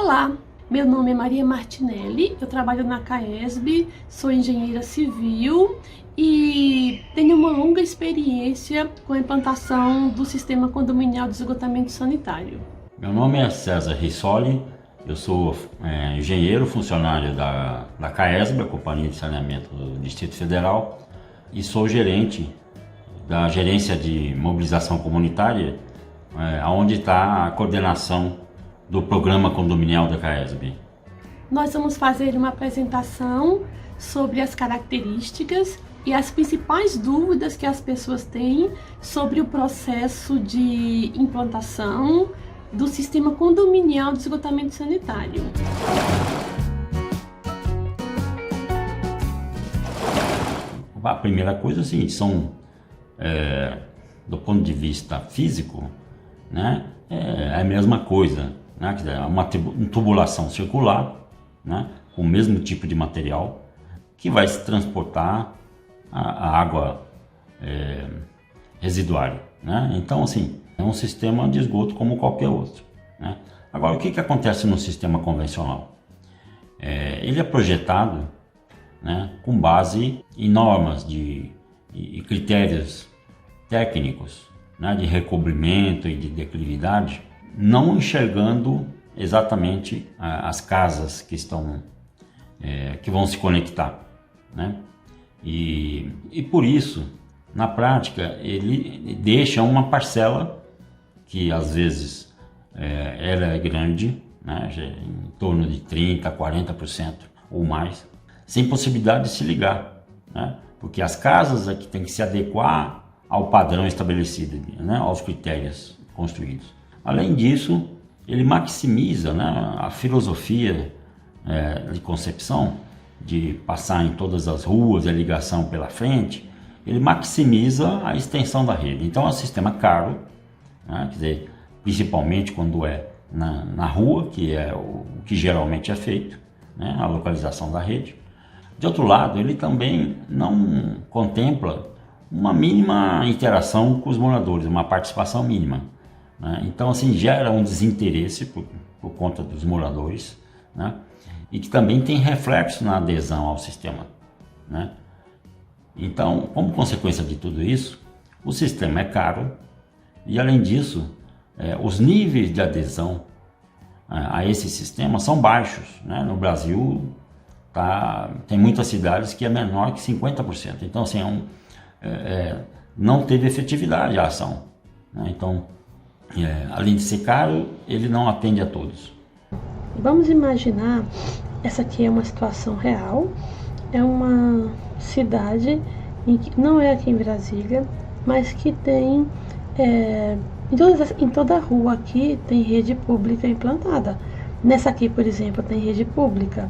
Olá, meu nome é Maria Martinelli, eu trabalho na CAESB, sou engenheira civil e tenho uma longa experiência com a implantação do sistema condominial de esgotamento sanitário. Meu nome é César Rissoli, eu sou engenheiro funcionário da CAESB, a Companhia de Saneamento do Distrito Federal, e sou gerente da Gerência de Mobilização Comunitária, onde está a coordenação do programa condominial da CAESB. Nós vamos fazer uma apresentação sobre as características e as principais dúvidas que as pessoas têm sobre o processo de implantação do sistema condominial de esgotamento sanitário. A primeira coisa, assim, do ponto de vista físico, né, é a mesma coisa, né, quer dizer, uma tubulação circular, né, com o mesmo tipo de material que vai se transportar a água residuária, né? Então, assim, é um sistema de esgoto como qualquer outro, né? Agora, o que acontece no sistema convencional? Ele é projetado, né, com base em normas e critérios técnicos, né, de recobrimento e de declividade, não enxergando exatamente as casas que vão se conectar, né? E por isso, na prática, ele deixa uma parcela que às vezes ela é grande, né, em torno de 30%, 40% ou mais, sem possibilidade de se ligar, né? Porque as casas aqui têm que se adequar ao padrão estabelecido, né, aos critérios construídos. Além disso, ele maximiza, né, a filosofia de concepção, de passar em todas as ruas, a ligação pela frente, ele maximiza a extensão da rede. Então é um sistema caro, né, quer dizer, principalmente quando é na rua, que é o que geralmente é feito, né, a localização da rede. De outro lado, ele também não contempla uma mínima interação com os moradores, uma participação mínima, né? Então, assim, gera um desinteresse por conta dos moradores, né? E que também tem reflexo na adesão ao sistema, né? Então, como consequência de tudo isso, o sistema é caro e, além disso, os níveis de adesão a esse sistema são baixos, né? No Brasil, tem muitas cidades que é menor que 50%. Então, assim, não teve efetividade a ação, né? Então, além de ser caro, ele não atende a todos. Vamos imaginar, essa aqui é uma situação real, é uma cidade não é aqui em Brasília, mas que tem, em toda a rua aqui tem rede pública implantada. Nessa aqui, por exemplo, tem rede pública,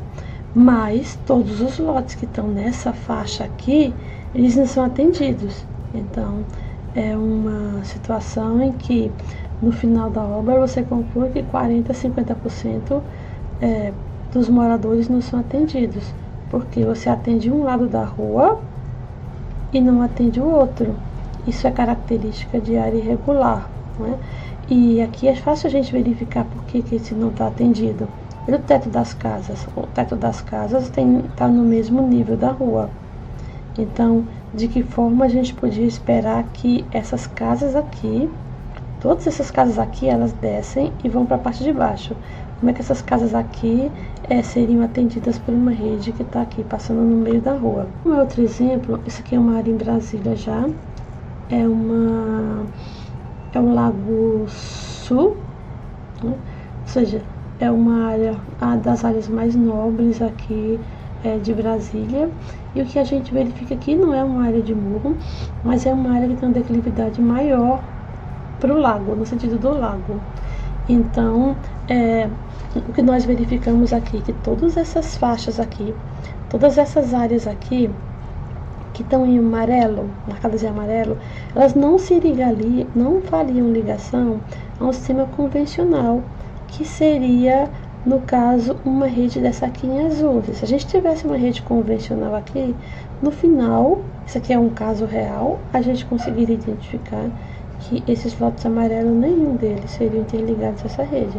mas todos os lotes que estão nessa faixa aqui, eles não são atendidos. Então, é uma situação em que no final da obra você conclui que 40% a 50% dos moradores não são atendidos, porque você atende um lado da rua e não atende o outro. Isso é característica de área irregular, né? E aqui é fácil a gente verificar por que esse não está atendido. E o teto das casas? O teto das casas está no mesmo nível da rua. Então, de que forma a gente podia esperar que essas casas aqui, todas essas casas aqui, elas descem e vão para a parte de baixo? Como é que essas casas aqui seriam atendidas por uma rede que está aqui passando no meio da rua? Um outro exemplo, isso aqui é uma área em Brasília já, é um Lago Sul, né? Ou seja, é uma área, das áreas mais nobres aqui de Brasília, e o que a gente verifica aqui não é uma área de morro, mas é uma área que tem uma declividade maior para o lago, no sentido do lago. Então, o que nós verificamos aqui, que todas essas faixas aqui, todas essas áreas aqui, que estão em amarelo, marcadas em amarelo, elas não fariam ligação a um sistema convencional, que seria, no caso, uma rede dessa aqui em azul. Se a gente tivesse uma rede convencional aqui, no final, isso aqui é um caso real, a gente conseguiria identificar que esses lotes amarelos, nenhum deles seriam interligados a essa rede.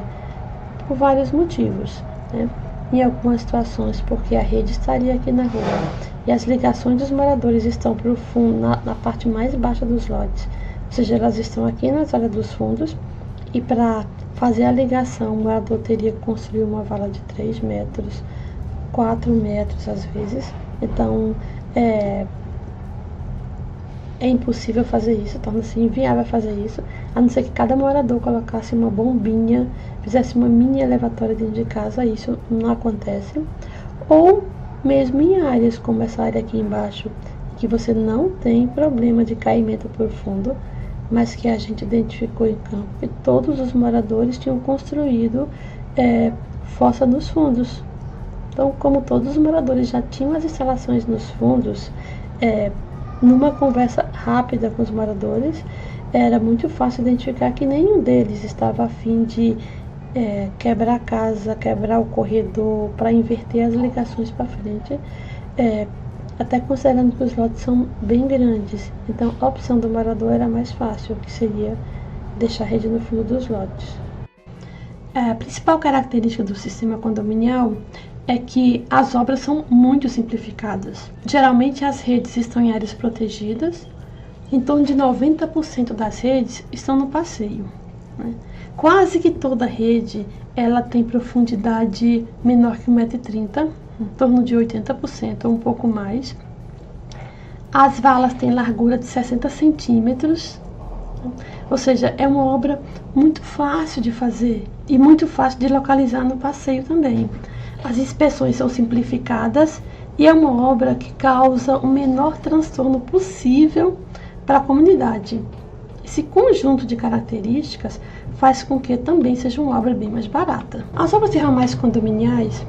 por vários motivos, né? Em algumas situações, porque a rede estaria aqui na rua e as ligações dos moradores estão para o fundo, na parte mais baixa dos lotes, ou seja, elas estão aqui nas áreas dos fundos, e para fazer a ligação, o morador teria que construir uma vala de 3 metros, 4 metros às vezes. Então, é impossível fazer isso, torna-se inviável fazer isso, a não ser que cada morador colocasse uma bombinha, fizesse uma mini elevatória dentro de casa. Isso não acontece. Ou mesmo em áreas como essa área aqui embaixo, que você não tem problema de caimento por fundo, mas que a gente identificou em campo que todos os moradores tinham construído fossa nos fundos. Então, como todos os moradores já tinham as instalações nos fundos, numa conversa rápida com os moradores, era muito fácil identificar que nenhum deles estava a fim de quebrar a casa, quebrar o corredor, para inverter as ligações para frente, até considerando que os lotes são bem grandes. Então, a opção do morador era mais fácil, que seria deixar a rede no fundo dos lotes. A principal característica do sistema condominial é que as obras são muito simplificadas. Geralmente as redes estão em áreas protegidas, em torno de 90% das redes estão no passeio, né? Quase que toda rede ela tem profundidade menor que 1,30 m, em torno de 80% ou um pouco mais. As valas têm largura de 60 centímetros, ou seja, é uma obra muito fácil de fazer e muito fácil de localizar no passeio também. As inspeções são simplificadas e é uma obra que causa o menor transtorno possível para a comunidade. Esse conjunto de características faz com que também seja uma obra bem mais barata. As obras de ramais condominiais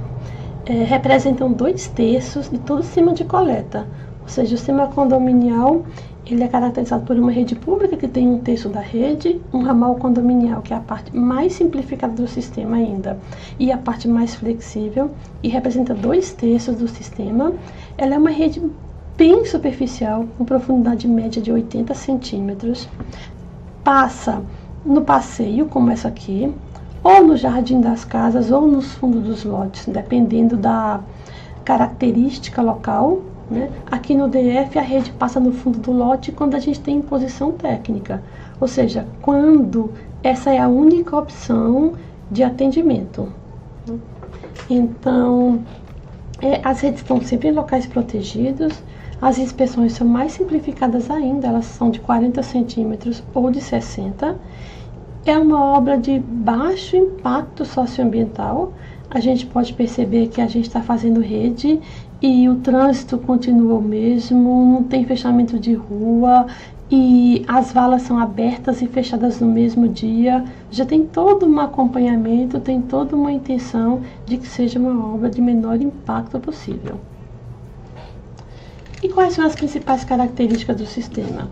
representam 2/3 de todo o sistema de coleta, ou seja, o sistema condominial ele é caracterizado por uma rede pública que tem 1/3 da rede, um ramal condominial, que é a parte mais simplificada do sistema ainda, e a parte mais flexível, e representa 2/3 do sistema. Ela é uma rede bem superficial, com profundidade média de 80 centímetros, passa no passeio, como essa aqui, ou no jardim das casas, ou nos fundos dos lotes, dependendo da característica local, né? Aqui no DF a rede passa no fundo do lote quando a gente tem imposição técnica, ou seja, quando essa é a única opção de atendimento. Então, as redes estão sempre em locais protegidos, as inspeções são mais simplificadas ainda, elas são de 40 centímetros ou de 60. É uma obra de baixo impacto socioambiental. A gente pode perceber que a gente está fazendo rede e o trânsito continua o mesmo, não tem fechamento de rua e as valas são abertas e fechadas no mesmo dia. Já tem todo um acompanhamento, tem toda uma intenção de que seja uma obra de menor impacto possível. E quais são as principais características do sistema?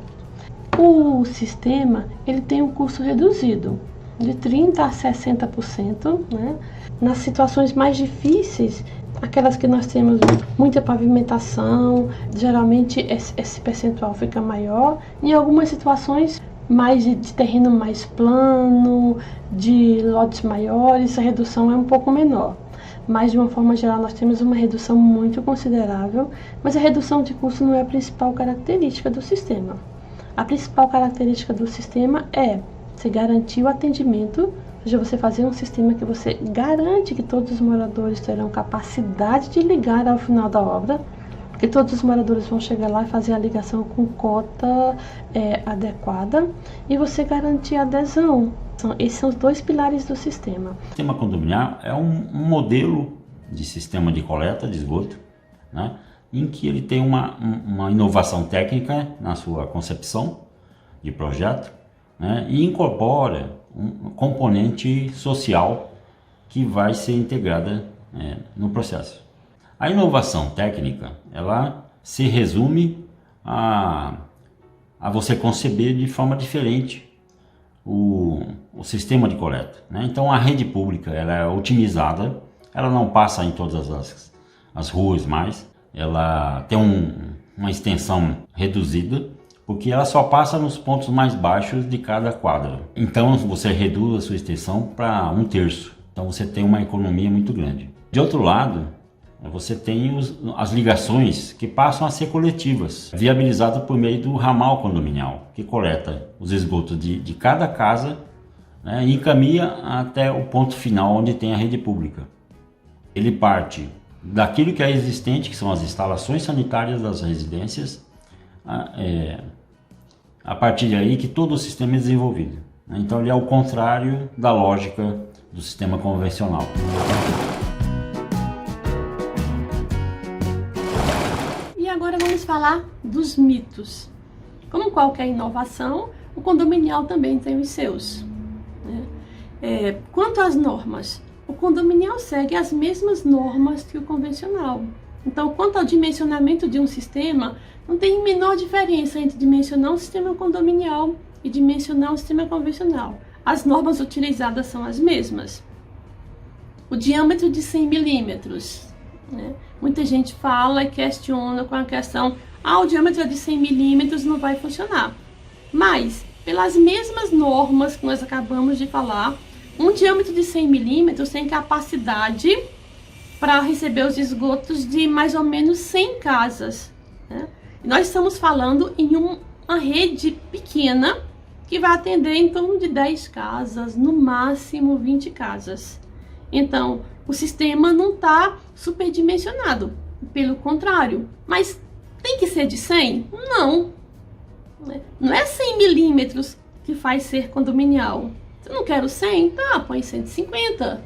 O sistema ele tem um custo reduzido, de 30% a 60%, né? Nas situações mais difíceis, aquelas que nós temos muita pavimentação, geralmente esse percentual fica maior. Em algumas situações mais de terreno mais plano, de lotes maiores, a redução é um pouco menor. Mas de uma forma geral nós temos uma redução muito considerável, mas a redução de custo não é a principal característica do sistema. A principal característica do sistema é você garantir o atendimento, ou seja, você fazer um sistema que você garante que todos os moradores terão capacidade de ligar ao final da obra, porque todos os moradores vão chegar lá e fazer a ligação com cota adequada, e você garantir a adesão. Esses são os 2 pilares do sistema. O sistema condominial é um modelo de sistema de coleta de esgoto, né, em que ele tem uma inovação técnica na sua concepção de projeto, né, e incorpora um componente social que vai ser integrada no processo. A inovação técnica, ela se resume a você conceber de forma diferente o sistema de coleta, né? Então a rede pública ela é otimizada, ela não passa em todas as ruas mais, ela tem uma extensão reduzida, porque ela só passa nos pontos mais baixos de cada quadra. Então você reduz a sua extensão para 1/3, Então você tem uma economia muito grande. De outro lado, você tem as ligações que passam a ser coletivas, viabilizadas por meio do ramal condominial, que coleta os esgotos de cada casa, né, e encaminha até o ponto final onde tem a rede pública. Ele parte daquilo que é existente, que são as instalações sanitárias das residências, a partir daí que todo o sistema é desenvolvido. Então ele é o contrário da lógica do sistema convencional. E agora vamos falar dos mitos. Como qualquer inovação, o condominial também tem os seus, né? Quanto às normas, o condominial segue as mesmas normas que o convencional. Então, quanto ao dimensionamento de um sistema, não tem menor diferença entre dimensionar um sistema condominial e dimensionar um sistema convencional. As normas utilizadas são as mesmas. O diâmetro de 100 milímetros. Né? Muita gente fala e questiona com a questão: o diâmetro de 100 milímetros não vai funcionar. Mas, pelas mesmas normas que nós acabamos de falar, um diâmetro de 100 milímetros tem capacidade para receber os esgotos de mais ou menos 100 casas. Né? Nós estamos falando em uma rede pequena que vai atender em torno de 10 casas, no máximo 20 casas. Então, o sistema não está superdimensionado, pelo contrário. Mas tem que ser de 100? Não. Não é 100 milímetros que faz ser condominial. Se eu não quero 100, tá, põe 150.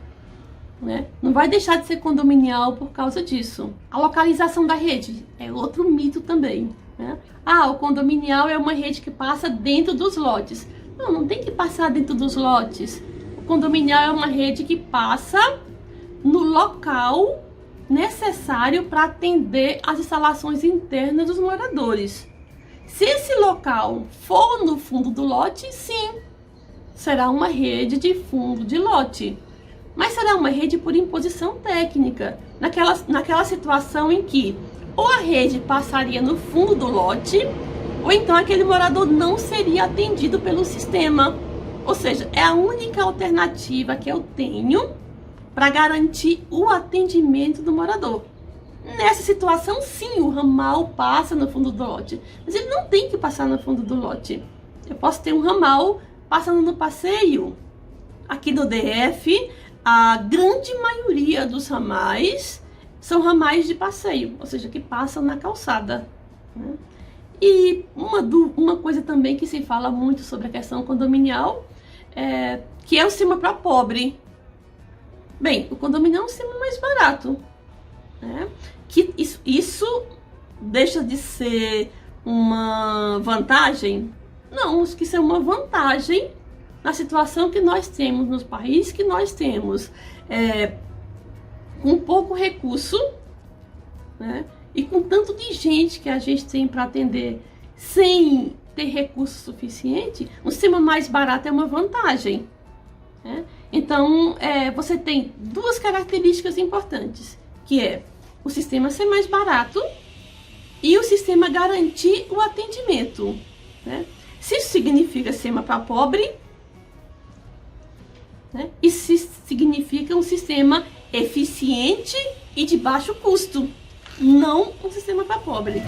Né? Não vai deixar de ser condominial por causa disso. A localização da rede é outro mito também. Né? O condominial é uma rede que passa dentro dos lotes. Não, não tem que passar dentro dos lotes. O condominial é uma rede que passa no local necessário para atender as instalações internas dos moradores. Se esse local for no fundo do lote, sim, será uma rede de fundo de lote. Mas será uma rede por imposição técnica, naquela situação em que ou a rede passaria no fundo do lote, ou então aquele morador não seria atendido pelo sistema. Ou seja, é a única alternativa que eu tenho para garantir o atendimento do morador. Nessa situação, sim, o ramal passa no fundo do lote, mas ele não tem que passar no fundo do lote. Eu posso ter um ramal passando no passeio. Aqui no DF, a grande maioria dos ramais são ramais de passeio, ou seja, que passam na calçada. Né? E uma coisa também que se fala muito sobre a questão condominial, que é o sistema para pobre. Bem, o condominial é um sistema mais barato. Né? Que isso deixa de ser uma vantagem? Não, acho que isso é uma vantagem na situação que nós temos, nos países que nós temos, com pouco recurso, né? E com tanto de gente que a gente tem para atender sem ter recurso suficiente, um sistema mais barato é uma vantagem. Né? Então, você tem duas características importantes, que é o sistema ser mais barato e o sistema garantir o atendimento. Né? Se isso significa sistema para pobre, né? Isso significa um sistema eficiente e de baixo custo, não um sistema para pobre.